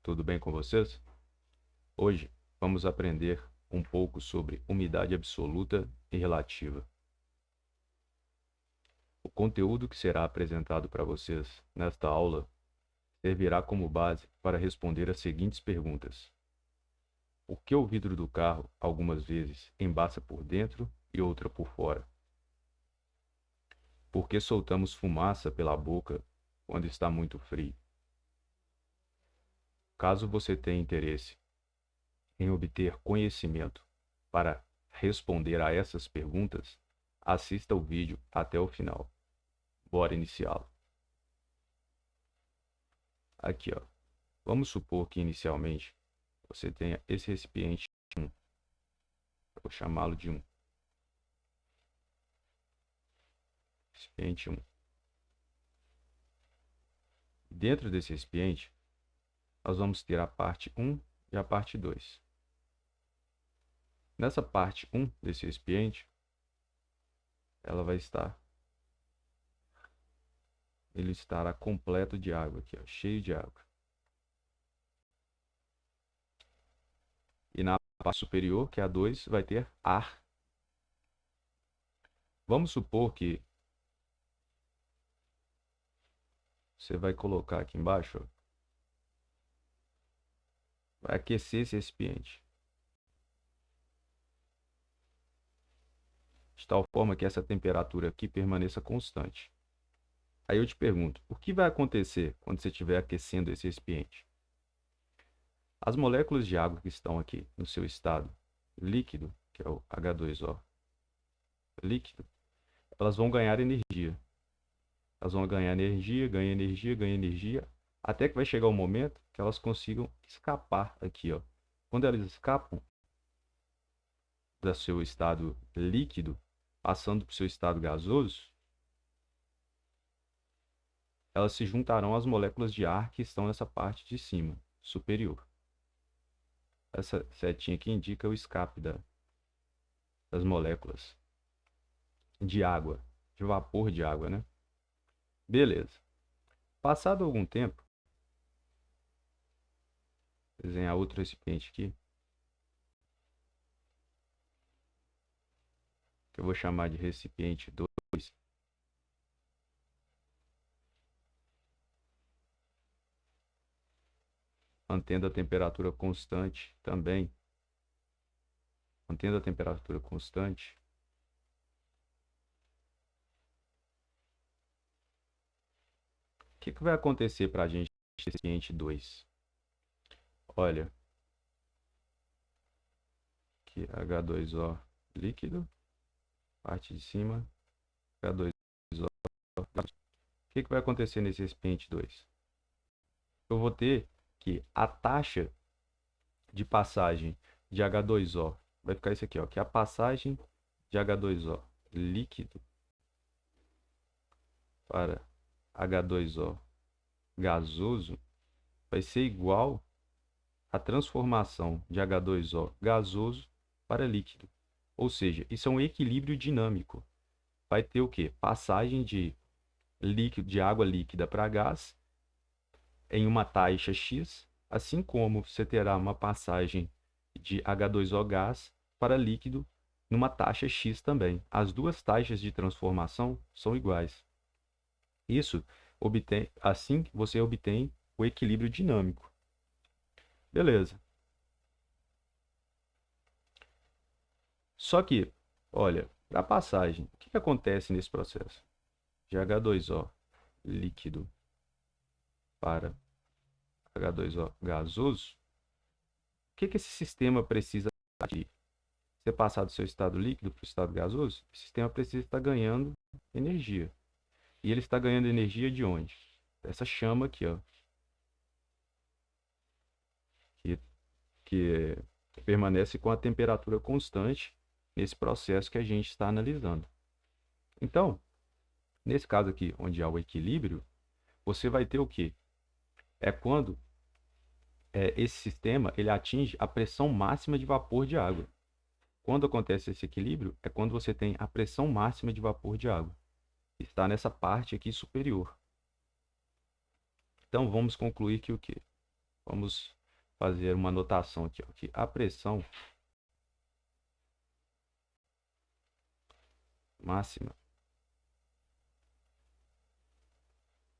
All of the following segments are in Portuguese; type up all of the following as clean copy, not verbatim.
tudo bem com vocês? Hoje vamos aprender um pouco sobre umidade absoluta e relativa. O conteúdo que será apresentado para vocês nesta aula servirá como base para responder as seguintes perguntas: por que o vidro do carro algumas vezes embaça por dentro e outra por fora? Por que soltamos fumaça pela boca quando está muito frio? Caso você tenha interesse em obter conhecimento para responder a essas perguntas, assista o vídeo até o final. Bora iniciá-lo. Aqui, ó. Vamos supor que inicialmente você tenha esse recipiente 1. Eu vou chamá-lo de 1. Recipiente 1. Dentro desse recipiente, nós vamos ter a parte 1 e a parte 2. Nessa parte 1 desse recipiente, ele estará completo de água aqui, ó, cheio de água. E na parte superior, que é a 2, vai ter ar. Vamos supor que você vai colocar aqui embaixo, ó, vai aquecer esse recipiente, de tal forma que essa temperatura aqui permaneça constante. Aí eu te pergunto, o que vai acontecer quando você estiver aquecendo esse recipiente? As moléculas de água que estão aqui no seu estado líquido, que é o H2O líquido, elas vão ganhar energia. Elas vão ganhar energia, ganhar energia, ganhar energia, até que vai chegar o momento que elas consigam escapar aqui, ó. Quando elas escapam do seu estado líquido, passando para o seu estado gasoso, elas se juntarão às moléculas de ar que estão nessa parte de cima, superior. Essa setinha aqui indica o escape das moléculas de água, de vapor de água, né? Beleza. Passado algum tempo, vou desenhar outro recipiente aqui, que eu vou chamar de recipiente 2. Mantendo a temperatura constante também. Mantendo a temperatura constante. O que vai acontecer para a gente nesse recipiente 2? Olha, aqui H2O líquido, parte de cima, H2O. O que vai acontecer nesse recipiente 2? Eu vou ter que a taxa de passagem de H2O vai ficar isso aqui, ó, que é a passagem de H2O líquido para H2O gasoso vai ser igual à transformação de H2O gasoso para líquido. Ou seja, isso é um equilíbrio dinâmico. Vai ter o quê? Passagem de líquido, de água líquida para gás em uma taxa X, assim como você terá uma passagem de H2O gás para líquido numa taxa X também. As duas taxas de transformação são iguais. Assim você obtém o equilíbrio dinâmico. Beleza. Só que, olha, para a passagem, o que acontece nesse processo? De H2O líquido para H2O gasoso, o que esse sistema precisa de você passar do seu estado líquido para o estado gasoso? O sistema precisa estar ganhando energia. E ele está ganhando energia de onde? Essa chama aqui, ó, que, que permanece com a temperatura constante nesse processo que a gente está analisando. Então, nesse caso aqui, onde há o equilíbrio, você vai ter o quê? É quando esse sistema ele atinge a pressão máxima de vapor de água. Quando acontece esse equilíbrio, é quando você tem a pressão máxima de vapor de água. Está nessa parte aqui superior. Então, vamos concluir que o quê? Vamos fazer uma anotação aqui, ó, que a pressão máxima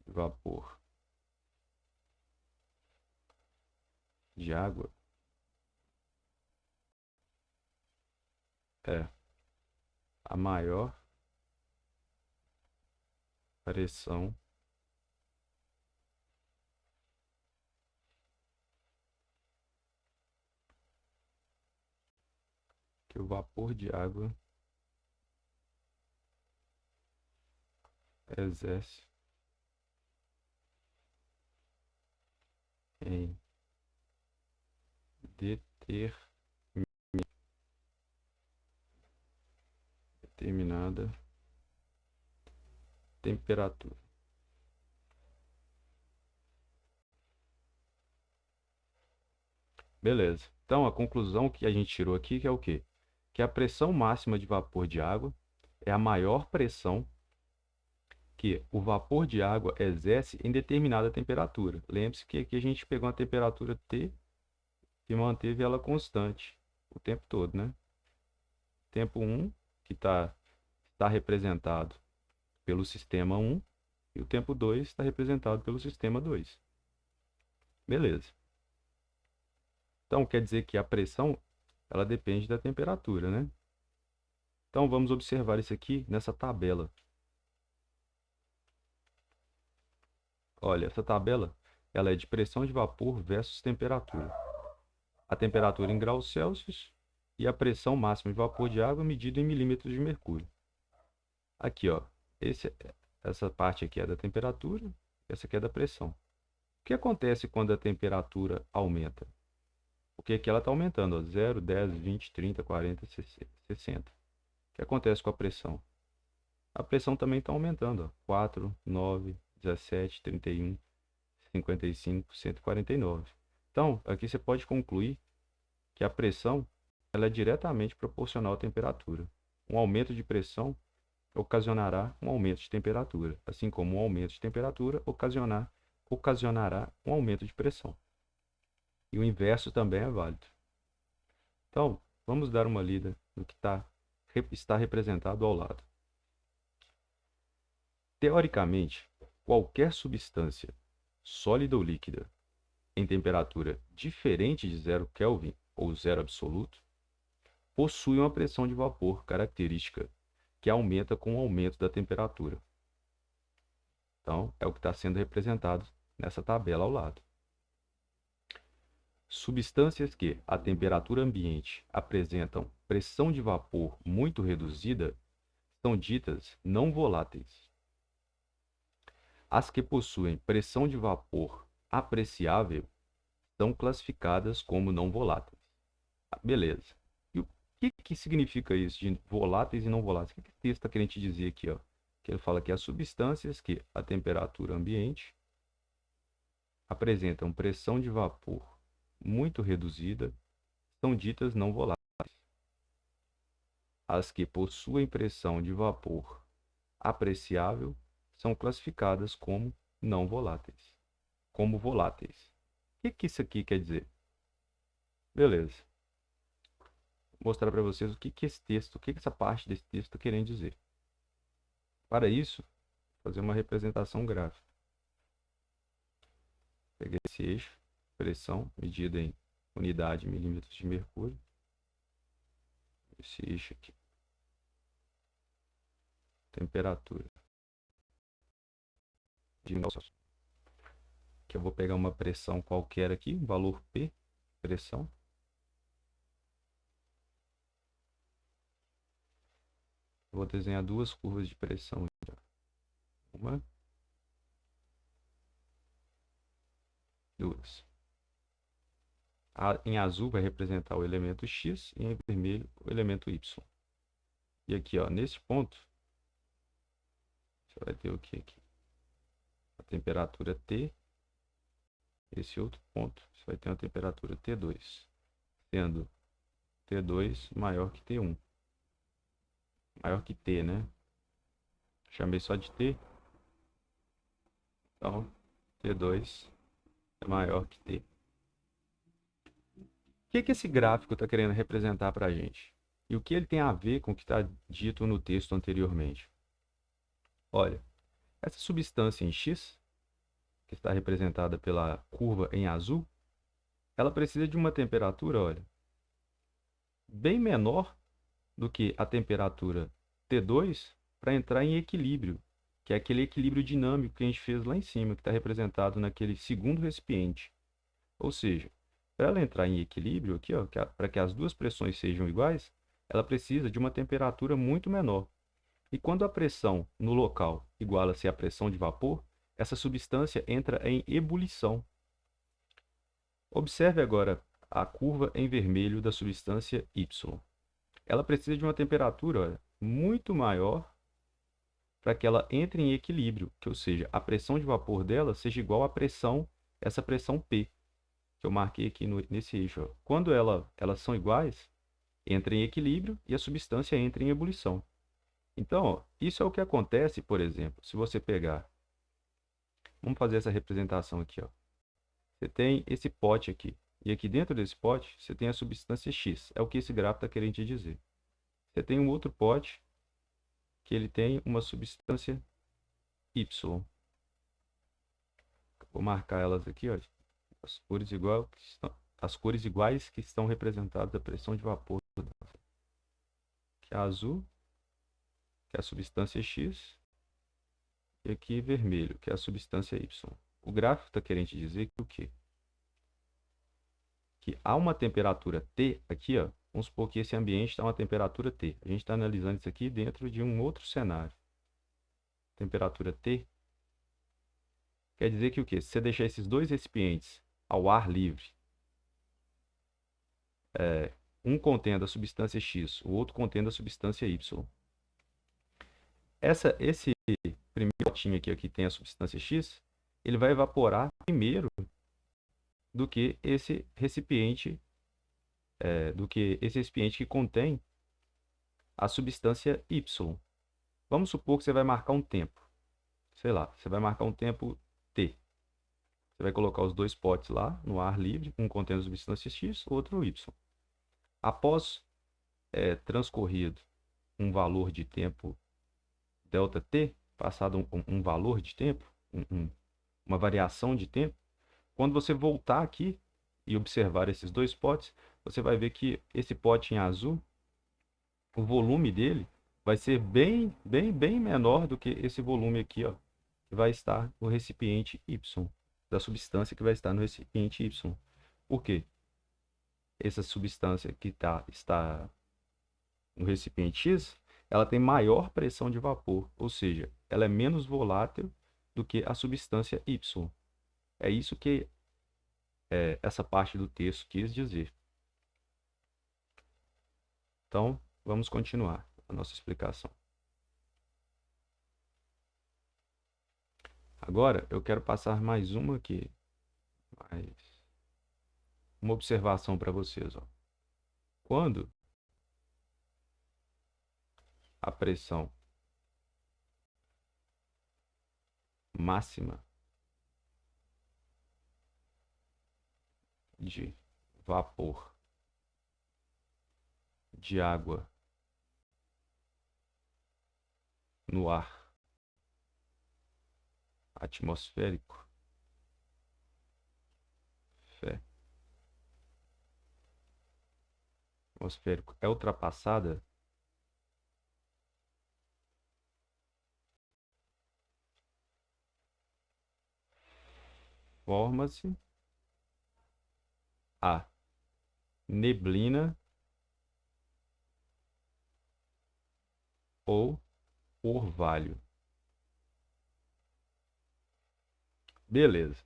de vapor de água é a maior pressão que o vapor de água exerce em determinada temperatura. Beleza. Então, a conclusão que a gente tirou aqui que é o quê? Que a pressão máxima de vapor de água é a maior pressão que o vapor de água exerce em determinada temperatura. Lembre-se que aqui a gente pegou uma temperatura T e manteve ela constante o tempo todo, né? Tempo 1, que está representado pelo sistema 1, e o tempo 2 está representado pelo sistema 2. Beleza. Então, quer dizer que a pressão, ela depende da temperatura, né? Então, vamos observar isso aqui nessa tabela. Olha, essa tabela, ela é de pressão de vapor versus temperatura. A temperatura em graus Celsius e a pressão máxima de vapor de água medida em milímetros de mercúrio. Aqui, ó, essa parte aqui é da temperatura, essa aqui é da pressão. O que acontece quando a temperatura aumenta? Porque aqui ela está aumentando, ó, 0, 10, 20, 30, 40, 60. O que acontece com a pressão? A pressão também está aumentando, ó, 4, 9, 17, 31, 55, 149. Então, aqui você pode concluir que a pressão ela é diretamente proporcional à temperatura. Um aumento de pressão ocasionará um aumento de temperatura, assim como um aumento de temperatura ocasionará um aumento de pressão. E o inverso também é válido. Então, vamos dar uma lida no que está representado ao lado. Teoricamente, qualquer substância, sólida ou líquida, em temperatura diferente de 0 Kelvin ou zero absoluto, possui uma pressão de vapor característica que aumenta com o aumento da temperatura. Então, é o que está sendo representado nessa tabela ao lado. Substâncias que, à temperatura ambiente, apresentam pressão de vapor muito reduzida são ditas não voláteis. As que possuem pressão de vapor apreciável são classificadas como não voláteis. Beleza. E o que significa isso de voláteis e não voláteis? O que esse texto está querendo te dizer aqui, ó? Que ele fala que as substâncias que, à temperatura ambiente, apresentam pressão de vapor muito reduzida são ditas não voláteis. As que possuem pressão de vapor apreciável são classificadas como não voláteis, como voláteis. O que isso aqui quer dizer? Beleza. Vou mostrar para vocês o que esse texto, o que essa parte desse texto está querendo dizer. Para isso, vou fazer uma representação gráfica. Peguei esse eixo, pressão medida em unidade milímetros de mercúrio. Esse eixo aqui. Temperatura. Que eu vou pegar uma pressão qualquer aqui, um valor P, pressão. Vou desenhar duas curvas de pressão. Uma, duas. Em azul vai representar o elemento X e em vermelho o elemento Y. E aqui, ó, nesse ponto, você vai ter o que aqui? A temperatura T. Esse outro ponto, você vai ter uma temperatura T2, sendo T2 maior que T1. Maior que T, né? Chamei só de T. Então, T2 é maior que T. que esse gráfico está querendo representar para a gente? E o que ele tem a ver com o que está dito no texto anteriormente? Olha, essa substância em X, que está representada pela curva em azul, ela precisa de uma temperatura, olha, bem menor do que a temperatura T2 para entrar em equilíbrio, que é aquele equilíbrio dinâmico que a gente fez lá em cima, que está representado naquele segundo recipiente. Ou seja, para ela entrar em equilíbrio aqui, ó, para que as duas pressões sejam iguais, ela precisa de uma temperatura muito menor. E quando a pressão no local iguala-se à pressão de vapor, essa substância entra em ebulição. Observe agora a curva em vermelho da substância Y. Ela precisa de uma temperatura, olha, muito maior para que ela entre em equilíbrio, que, ou seja, a pressão de vapor dela seja igual à pressão, essa pressão P, que eu marquei aqui nesse eixo. Ó. Quando elas são iguais, entra em equilíbrio e a substância entra em ebulição. Então, ó, isso é o que acontece, por exemplo, se você pegar, vamos fazer essa representação aqui, ó. Você tem esse pote aqui, e aqui dentro desse pote você tem a substância X, é o que esse gráfico está querendo te dizer. Você tem um outro pote que ele tem uma substância Y. Vou marcar elas aqui, ó, as cores iguais que estão representadas a pressão de vapor, que é azul, que é a substância X, e aqui vermelho, que é a substância Y. O gráfico está querendo dizer que o quê? Que há uma temperatura T aqui, ó, vamos supor que esse ambiente está uma temperatura T. A gente está analisando isso aqui dentro de um outro cenário. Temperatura T quer dizer que o quê? Se você deixar esses dois recipientes ao ar livre, um contendo a substância X, o outro contendo a substância Y. Esse primeiro potinho aqui, que tem a substância X, ele vai evaporar primeiro do que esse recipiente, que contém a substância Y. Vamos supor que você vai marcar um tempo. Sei lá, você vai marcar um tempo T. Você vai colocar os dois potes lá no ar livre, um contendo a substância X, outro Y. Após transcorrido um valor de tempo ΔT, passado um valor de tempo, uma variação de tempo, quando você voltar aqui e observar esses dois potes, você vai ver que esse pote em azul, o volume dele vai ser bem menor do que esse volume aqui, ó, que vai estar no recipiente Y, da substância que vai estar no recipiente Y. Por quê? Essa substância que está no recipiente X, ela tem maior pressão de vapor, ou seja, ela é menos volátil do que a substância Y. É isso que essa parte do texto quis dizer. Então, vamos continuar a nossa explicação. Agora, eu quero passar mais uma aqui, uma observação para vocês. Ó. Quando a pressão máxima de vapor de água no ar atmosférico é ultrapassada, forma-se a neblina ou orvalho. Beleza.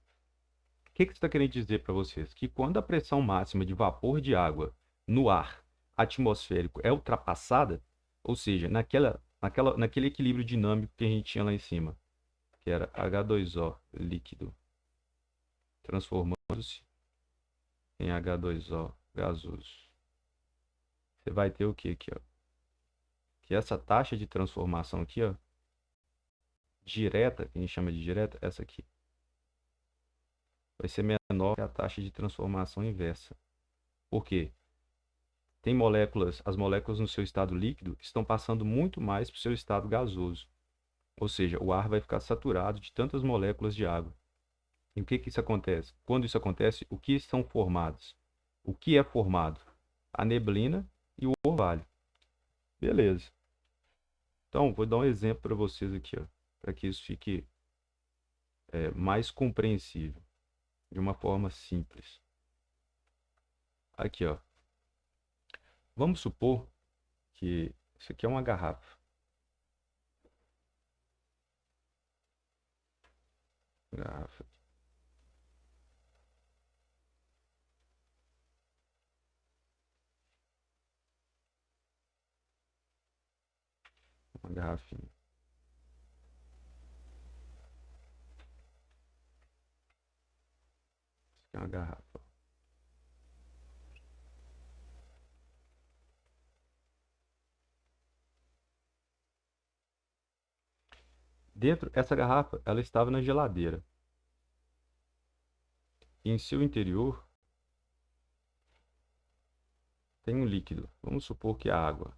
O que isso está querendo dizer para vocês? Que quando a pressão máxima de vapor de água no ar atmosférico é ultrapassada, ou seja, naquele equilíbrio dinâmico que a gente tinha lá em cima, que era H2O líquido, transformando-se em H2O gasoso. Você vai ter o que aqui, ó? Que essa taxa de transformação aqui, ó, direta, que a gente chama de direta, essa aqui, vai ser menor que a taxa de transformação inversa. Por quê? Tem moléculas, as moléculas no seu estado líquido estão passando muito mais para o seu estado gasoso. Ou seja, o ar vai ficar saturado de tantas moléculas de água. E o que que isso acontece? Quando isso acontece, o que são formados? O que é formado? A neblina e o orvalho. Beleza. Então, vou dar um exemplo para vocês aqui, ó, para que isso fique mais compreensível, de uma forma simples. Aqui, ó. Vamos supor que isso aqui é uma garrafa. Garrafa. Uma garrafinha. Isso aqui é uma garrafa. Dentro, essa garrafa, ela estava na geladeira. E em seu interior tem um líquido. Vamos supor que é água.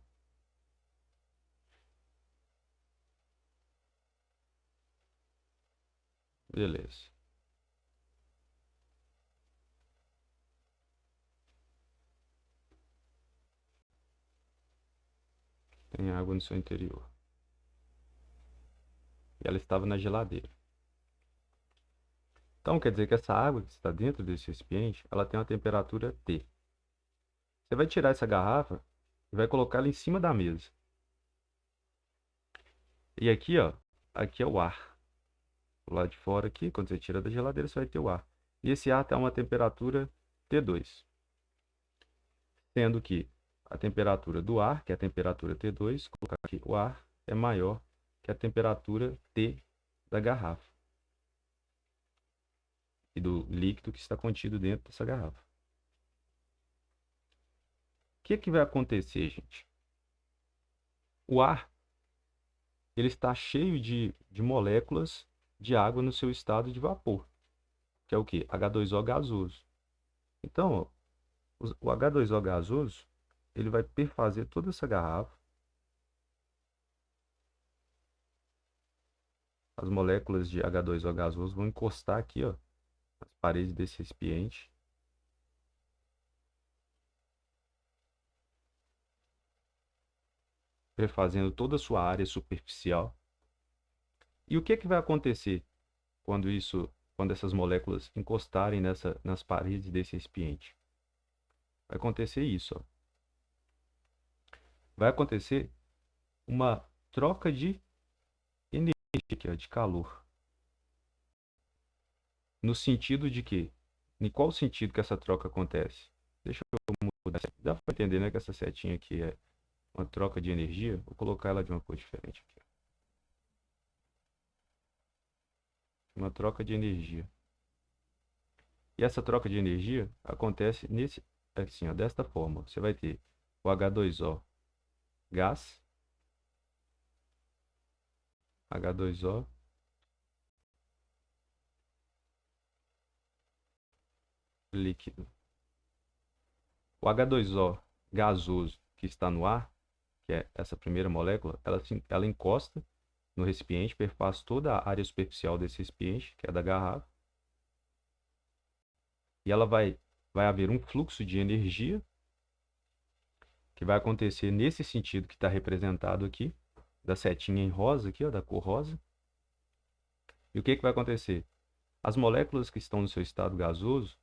Beleza. Tem água no seu interior. E ela estava na geladeira. Então, quer dizer que essa água que está dentro desse recipiente, ela tem uma temperatura T. Você vai tirar essa garrafa e vai colocar ela em cima da mesa. E aqui, ó, aqui é o ar. Do lado de fora aqui, quando você tira da geladeira, você vai ter o ar. E esse ar está a uma temperatura T2. Sendo que a temperatura do ar, que é a temperatura T2, colocar aqui o ar, é maior que a temperatura T da garrafa. E do líquido que está contido dentro dessa garrafa. O que é que vai acontecer, gente? O ar, ele está cheio de moléculas de água no seu estado de vapor, que é o quê? H2O gasoso. Então, ó, o H2O gasoso, ele vai perfazer toda essa garrafa. As moléculas de H2O gasoso vão encostar aqui, ó, nas paredes desse recipiente. Perfazendo toda a sua área superficial. E o que é que vai acontecer quando essas moléculas encostarem nas paredes desse recipiente? Vai acontecer isso, ó. Vai acontecer uma troca de energia aqui, ó, de calor. No sentido de que, em qual sentido que essa troca acontece? Deixa eu mudar. Dá para entender, né, que essa setinha aqui é uma troca de energia? Vou colocar ela de uma cor diferente aqui, ó. Uma troca de energia. E essa troca de energia acontece assim, ó, desta forma. Você vai ter o H2O gás, H2O líquido. O H2O gasoso que está no ar, que é essa primeira molécula, ela encosta no recipiente, perfaz toda a área superficial desse recipiente, que é da garrafa, e ela vai haver um fluxo de energia que vai acontecer nesse sentido que está representado aqui, da setinha em rosa aqui, ó, da cor rosa. E o que que vai acontecer? As moléculas que estão no seu estado gasoso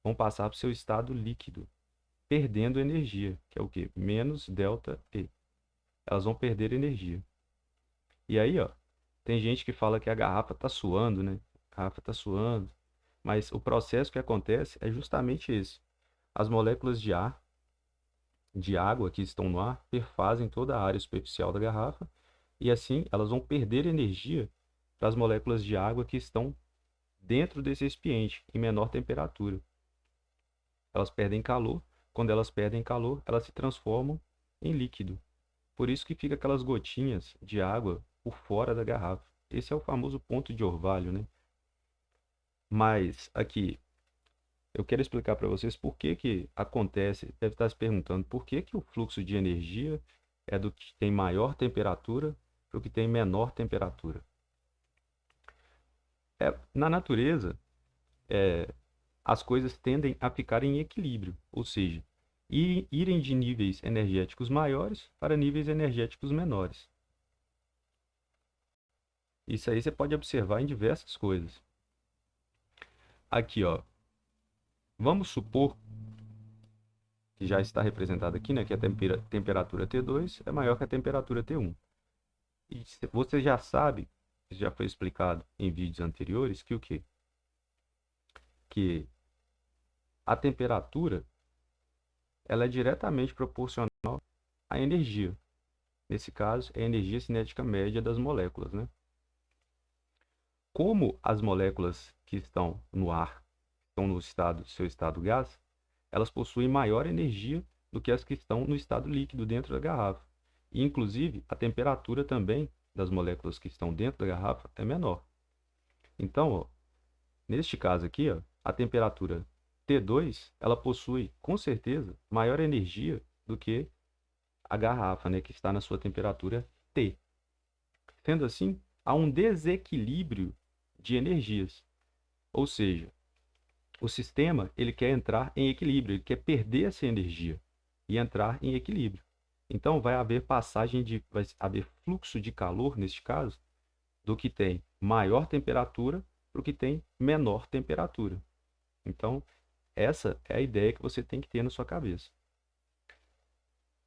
vão passar para o seu estado líquido, perdendo energia, que é o quê? Menos delta E. Elas vão perder energia. E aí, ó, tem gente que fala que a garrafa está suando, né? A garrafa está suando. Mas o processo que acontece é justamente esse. As moléculas de ar, de água que estão no ar, perfazem toda a área superficial da garrafa e assim elas vão perder energia para as moléculas de água que estão dentro desse recipiente, em menor temperatura. Elas perdem calor. Quando elas perdem calor, elas se transformam em líquido. Por isso que fica aquelas gotinhas de água por fora da garrafa. Esse é o famoso ponto de orvalho, né? Mas aqui, eu quero explicar para vocês por que que acontece. Deve estar se perguntando por que que o fluxo de energia é do que tem maior temperatura para o que tem menor temperatura. Na natureza, as coisas tendem a ficar em equilíbrio, ou seja, irem de níveis energéticos maiores para níveis energéticos menores. Isso aí você pode observar em diversas coisas. Aqui, ó, vamos supor que já está representado aqui, né, que a temperatura T2 é maior que a temperatura T1. E você já sabe, já foi explicado em vídeos anteriores, que o quê? Que a temperatura ela é diretamente proporcional à energia. Nesse caso, é a energia cinética média das moléculas, né? Como as moléculas que estão no ar estão no seu estado gás, elas possuem maior energia do que as que estão no estado líquido dentro da garrafa. E, inclusive, a temperatura também das moléculas que estão dentro da garrafa é menor. Então, ó, neste caso aqui, ó, a temperatura T2, ela possui, com certeza, maior energia do que a garrafa, né, que está na sua temperatura T. Sendo assim, há um desequilíbrio de energias. Ou seja, o sistema ele quer entrar em equilíbrio, ele quer perder essa energia e entrar em equilíbrio. Então, vai haver vai haver fluxo de calor, neste caso, do que tem maior temperatura para o que tem menor temperatura. Então, essa é a ideia que você tem que ter na sua cabeça.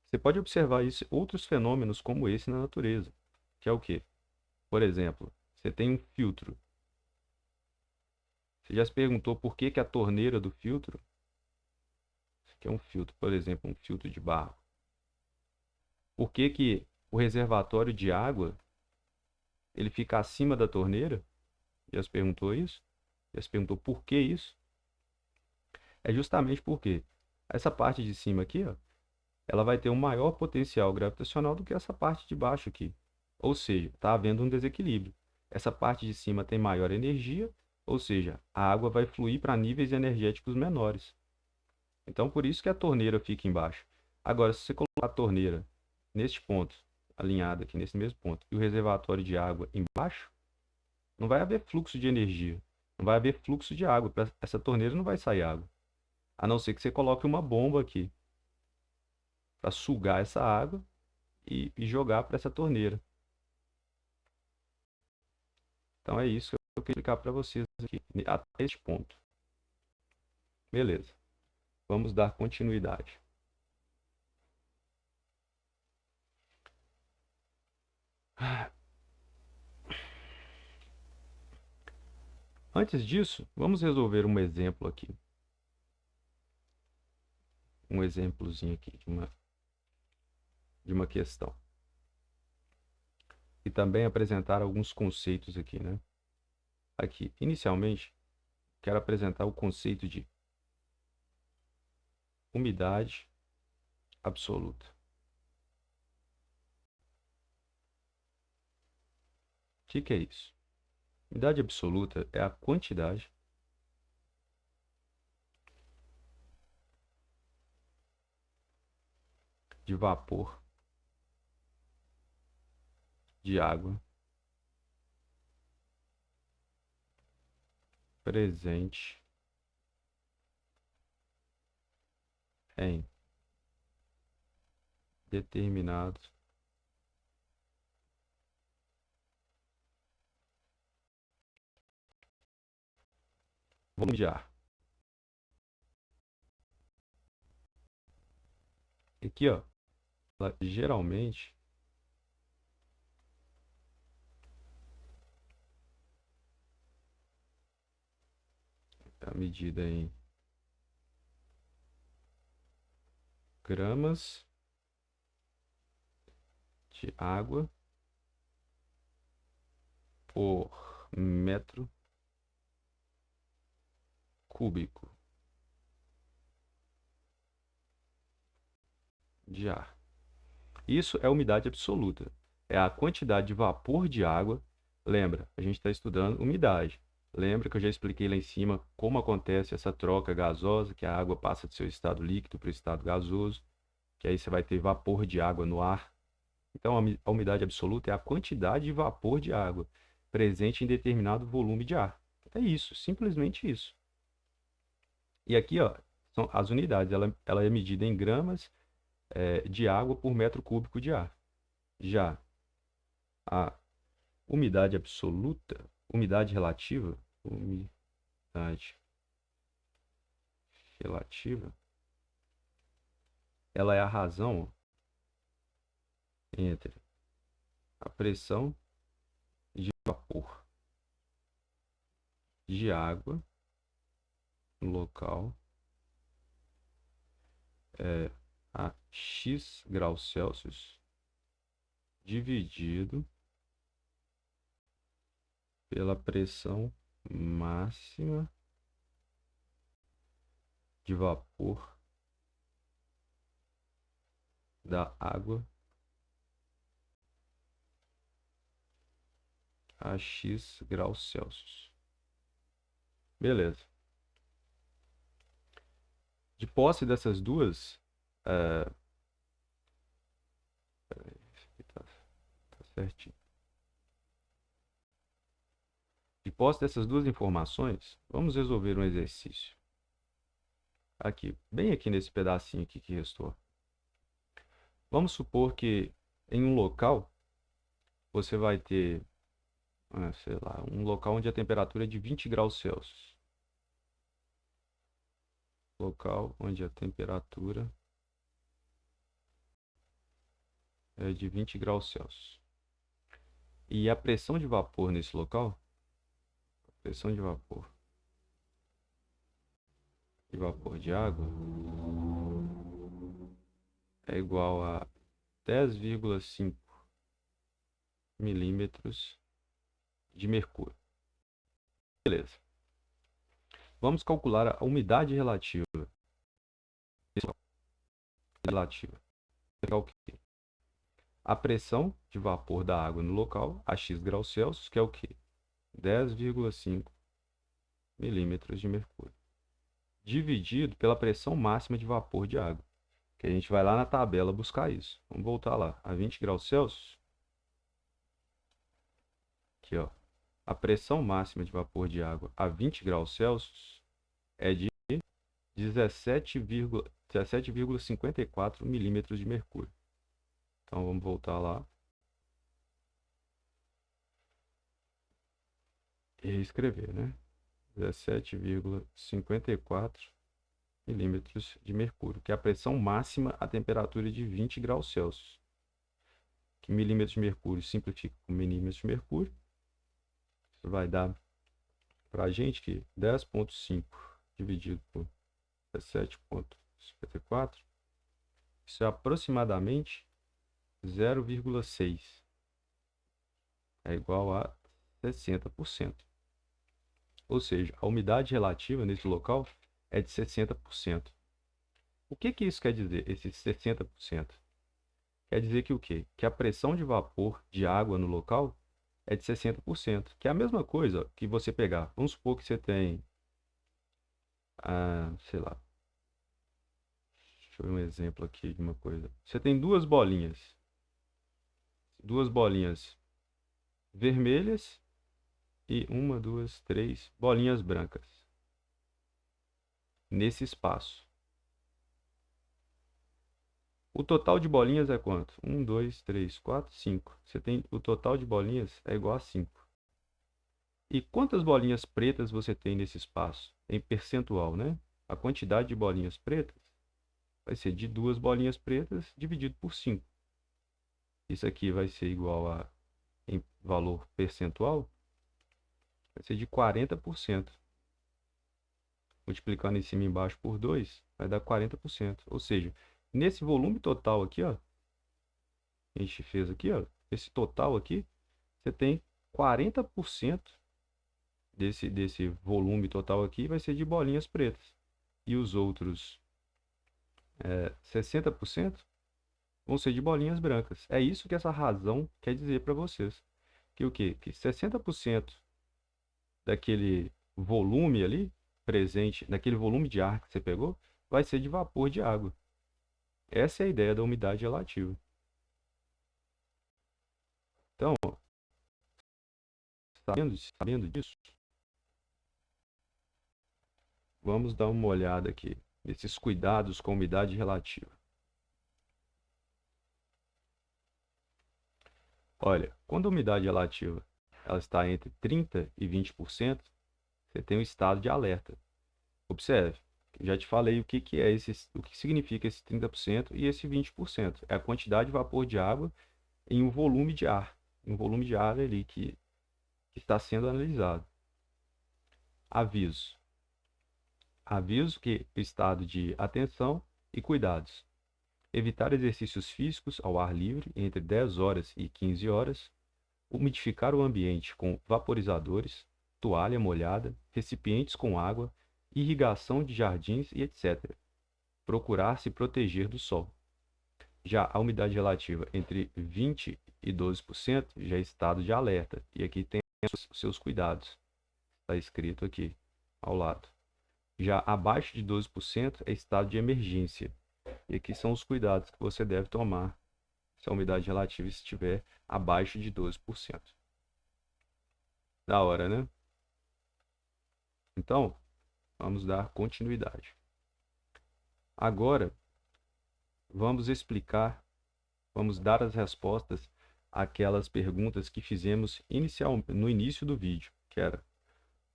Você pode observar isso, outros fenômenos como esse na natureza, que é o quê? Por exemplo, você tem um filtro. Você já se perguntou por que que a torneira do filtro, isso aqui é um filtro, por exemplo, um filtro de barro. Por que que o reservatório de água, ele fica acima da torneira? Já se perguntou isso? Já se perguntou por que isso? É justamente porque essa parte de cima aqui, ó, ela vai ter um maior potencial gravitacional do que essa parte de baixo aqui. Ou seja, está havendo um desequilíbrio. Essa parte de cima tem maior energia, ou seja, a água vai fluir para níveis energéticos menores. Então, por isso que a torneira fica embaixo. Agora, se você colocar a torneira neste ponto, alinhada aqui nesse mesmo ponto, e o reservatório de água embaixo, não vai haver fluxo de energia. Não vai haver fluxo de água. Essa torneira não vai sair água. A não ser que você coloque uma bomba aqui para sugar essa água e jogar para essa torneira. Então é isso que eu queria explicar para vocês aqui, até este ponto. Beleza. Vamos dar continuidade. Antes disso, vamos resolver um exemplo aqui. Um exemplozinho aqui de uma questão. E também apresentar alguns conceitos aqui, né? Aqui, inicialmente, quero apresentar o conceito de umidade absoluta. O que é isso? Umidade absoluta é a quantidade de vapor de água presente em determinado volume de ar. Aqui, ó, ela geralmente é medida em gramas de água por metro cúbico de ar. Isso é umidade absoluta. É a quantidade de vapor de água. Lembra, a gente está estudando umidade. Lembra que eu já expliquei lá em cima como acontece essa troca gasosa, que a água passa do seu estado líquido para o estado gasoso, que aí você vai ter vapor de água no ar. Então, a umidade absoluta é a quantidade de vapor de água presente em determinado volume de ar. É isso, simplesmente isso. E aqui, ó, são as unidades. Ela é medida em gramas, de água por metro cúbico de ar. Já a umidade absoluta, umidade relativa, umidade relativa, ela é a razão entre a pressão de vapor de água no local a x graus Celsius dividido pela pressão máxima de vapor da água a x graus Celsius. Beleza. De posse dessas duas, isso aqui tá certinho. De posse dessas duas informações, vamos resolver um exercício. Aqui, bem aqui nesse pedacinho aqui que restou. Vamos supor que em um local você vai ter, sei lá, um local onde a temperatura é de 20 graus Celsius. Local onde a temperatura é de 20 graus Celsius. E a pressão de vapor nesse local, pressão de vapor de água é igual a 10,5 milímetros de mercúrio. Beleza. Vamos calcular a umidade relativa. É o quê? A pressão de vapor da água no local a x graus Celsius, que é o quê? 10,5 milímetros de mercúrio. Dividido pela pressão máxima de vapor de água. Que a gente vai lá na tabela buscar isso. Vamos voltar lá. A 20 graus Celsius. Aqui, ó. A pressão máxima de vapor de água a 20 graus Celsius é de 17,54 milímetros de mercúrio. Então, vamos voltar lá. E reescrever, né? 17,54 milímetros de mercúrio, que é a pressão máxima a temperatura de 20 graus Celsius. Que milímetros de mercúrio simplifica com milímetros de mercúrio. Isso vai dar para a gente que 10,5 dividido por 17,54, isso é aproximadamente 0,6. É igual a 60%. Ou seja, a umidade relativa nesse local é de 60%. O que que isso quer dizer, esse 60%? Quer dizer que o quê? Que a pressão de vapor de água no local é de 60%, que é a mesma coisa que você pegar. Vamos supor que você tem, sei lá, deixa eu ver um exemplo aqui de uma coisa. Você tem duas bolinhas vermelhas e uma, duas, três bolinhas brancas nesse espaço. O total de bolinhas é quanto? 1, 2, 3, 4, 5. Você tem o total de bolinhas é igual a 5. E quantas bolinhas pretas você tem nesse espaço? Em percentual, né? A quantidade de bolinhas pretas vai ser de 2 bolinhas pretas dividido por 5. Isso aqui vai ser igual a, em valor percentual, vai ser de 40%. Multiplicando em cima e embaixo por 2, vai dar 40%. Ou seja, nesse volume total aqui, ó, a gente fez aqui, ó, esse total aqui, você tem 40% desse volume total aqui vai ser de bolinhas pretas. E os outros 60% vão ser de bolinhas brancas. É isso que essa razão quer dizer para vocês. Que o quê? Que 60% daquele volume ali presente, daquele volume de ar que você pegou, vai ser de vapor de água. Essa é a ideia da umidade relativa. Então, sabendo disso, vamos dar uma olhada aqui nesses cuidados com a umidade relativa. Olha, quando a umidade relativa ela está entre 30% e 20%, você tem um estado de alerta. Observe, já te falei o que é o que significa esse 30% e esse 20%. É a quantidade de vapor de água em um volume de ar, ali que está sendo analisado. Aviso. Aviso que estado de atenção e cuidados. Evitar exercícios físicos ao ar livre entre 10 horas e 15 horas. Umidificar o ambiente com vaporizadores, toalha molhada, recipientes com água, irrigação de jardins e etc. Procurar se proteger do sol. Já a umidade relativa entre 20% e 12% já é estado de alerta. E aqui tem os seus cuidados. Está escrito aqui ao lado. Já abaixo de 12% é estado de emergência. E aqui são os cuidados que você deve tomar se a umidade relativa estiver abaixo de 12%. Da hora, né? Então, vamos dar continuidade. Agora, vamos dar as respostas àquelas perguntas que fizemos no início do vídeo, que era: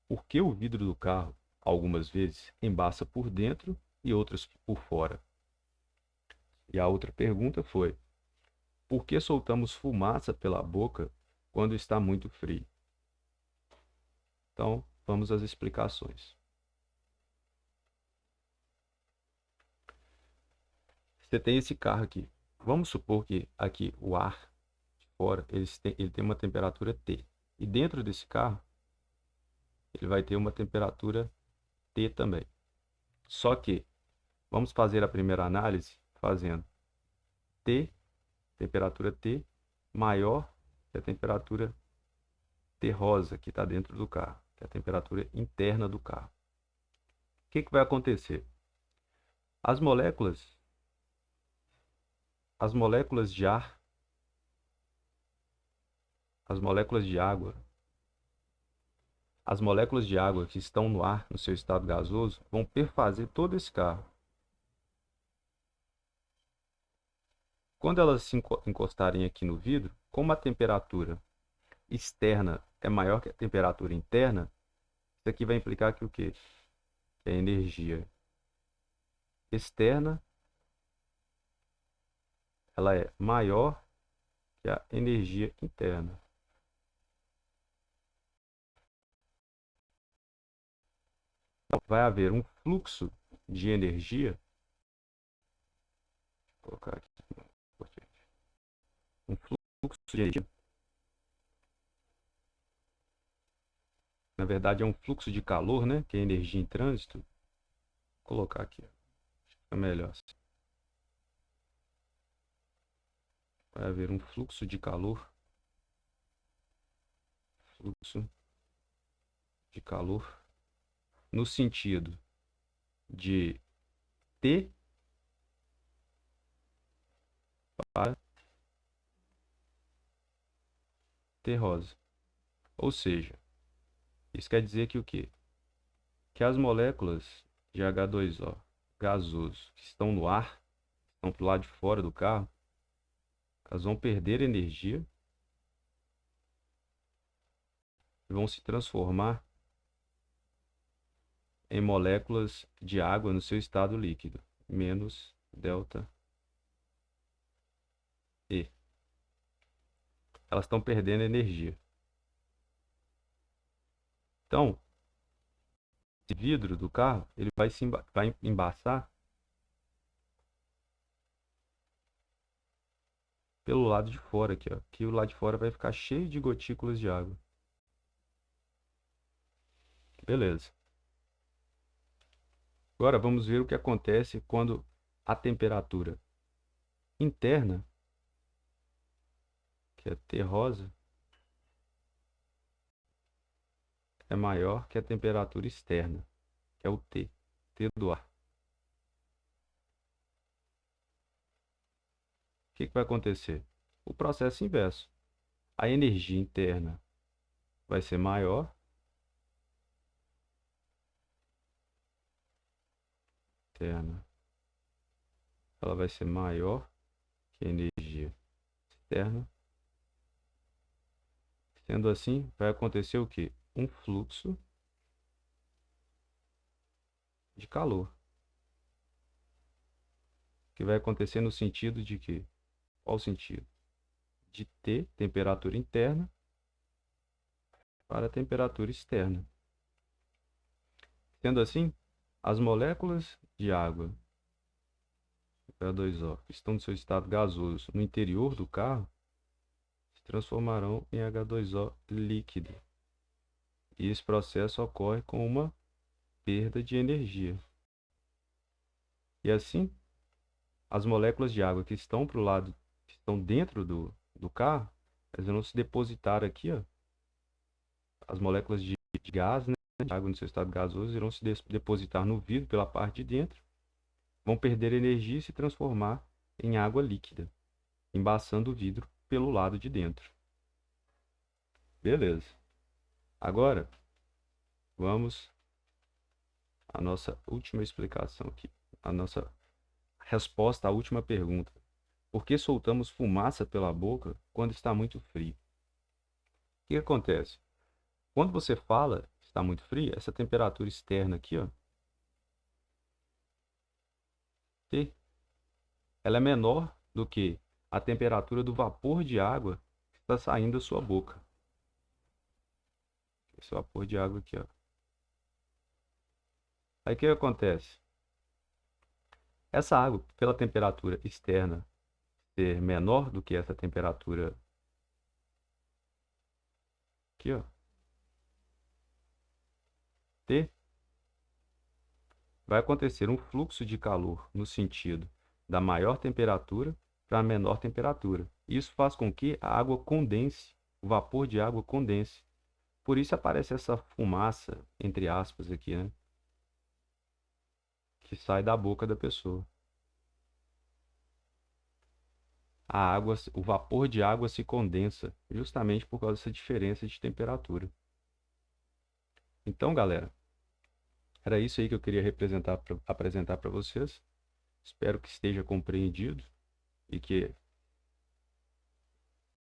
por que o vidro do carro, algumas vezes, embaça por dentro e outras por fora? E a outra pergunta foi: por que soltamos fumaça pela boca quando está muito frio? Então, vamos às explicações. Você tem esse carro aqui. Vamos supor que aqui o ar de fora ele tem uma temperatura T. E dentro desse carro, ele vai ter uma temperatura T também. Só que, vamos fazer a primeira análise fazendo T, temperatura T, maior que a temperatura T rosa que está dentro do carro, que é a temperatura interna do carro. O que vai acontecer? As moléculas de ar, as moléculas de água que estão no ar, no seu estado gasoso, vão perfazer todo esse carro. Quando elas se encostarem aqui no vidro, como a temperatura externa é maior que a temperatura interna, isso aqui vai implicar que o quê? Que a energia externa ela é maior que a energia interna. Então, vai haver um fluxo de energia. Vou colocar aqui. Um fluxo de energia. Na verdade, é um fluxo de calor, né? Que é energia em trânsito. Vou colocar aqui. Fica melhor assim. Vai haver um fluxo de calor. Fluxo de calor no sentido de T para T rosa. Ou seja, isso quer dizer que o quê? Que as moléculas de H2O gasoso que estão no ar, estão para o lado de fora do carro, elas vão perder energia e vão se transformar em moléculas de água no seu estado líquido, menos ΔE. Elas estão perdendo energia. Então, esse vidro do carro, ele vai embaçar pelo lado de fora aqui, ó. Que o lado de fora vai ficar cheio de gotículas de água. Beleza. Agora vamos ver o que acontece quando a temperatura interna, que é T rosa, é maior que a temperatura externa, que é o T, T do ar. O que vai acontecer? O processo inverso. A energia interna vai ser maior, interna, ela vai ser maior que a energia externa. Sendo assim, vai acontecer o quê? Um fluxo de calor. Que vai acontecer no sentido de que? Qual o sentido? De T, temperatura interna, para a temperatura externa. Sendo assim, as moléculas de água, H2O, que estão no seu estado gasoso no interior do carro, se transformarão em H2O líquido. E esse processo ocorre com uma perda de energia. E assim, as moléculas de água que estão para o lado, que estão dentro do carro, elas vão se depositar aqui, ó. As moléculas de gás, né, de água no seu estado gasoso, irão se depositar no vidro pela parte de dentro, vão perder energia e se transformar em água líquida, embaçando o vidro pelo lado de dentro. Beleza. Agora, vamos à nossa última explicação aqui, a nossa resposta à última pergunta. Por que soltamos fumaça pela boca quando está muito frio? O que acontece? Quando você fala que está muito frio, essa temperatura externa aqui, ó, T, ela é menor do que a temperatura do vapor de água que está saindo da sua boca. Esse vapor de água aqui, ó. Aí o que acontece? Essa água, pela temperatura externa ser menor do que essa temperatura aqui, ó, T, vai acontecer um fluxo de calor no sentido da maior temperatura para a menor temperatura. Isso faz com que a água condense, o vapor de água condense. Por isso aparece essa fumaça, entre aspas, aqui, né? Que sai da boca da pessoa. A água, o vapor de água se condensa justamente por causa dessa diferença de temperatura. Então, galera, era isso aí que eu queria apresentar para vocês. Espero que esteja compreendido e que